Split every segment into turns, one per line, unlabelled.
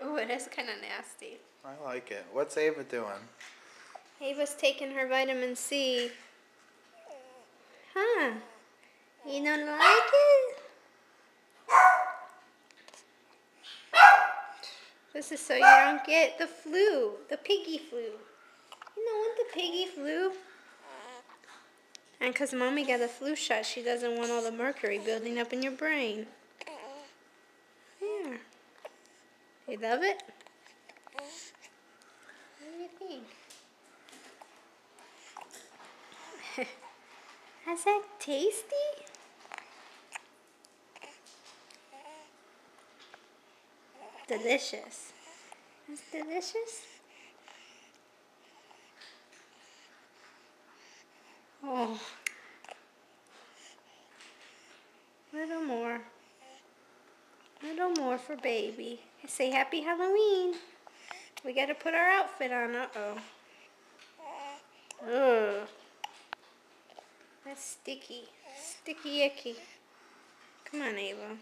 Ooh, it is kind of nasty.
I like it. What's Ava doing?
Ava's taking her vitamin C. Huh? You don't like it? This is so you don't get the flu, the piggy flu. You don't want the piggy flu. And because Mommy got a flu shot, she doesn't want all the mercury building up in your brain. Here. You love it? What do you think? Is that tasty? Delicious. It's delicious. Oh. Little more. Little more for baby. Say happy Halloween. We gotta put our outfit on. Uh-oh. Ugh. That's sticky. Sticky icky. Come on, Ava.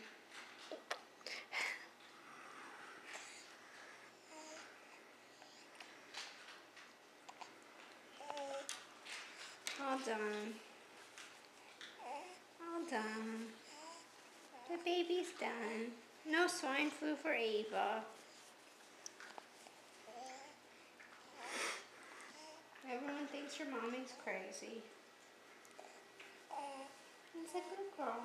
All done. All done. The baby's done. No swine flu for Ava. Everyone thinks your mommy's crazy. It's a good girl.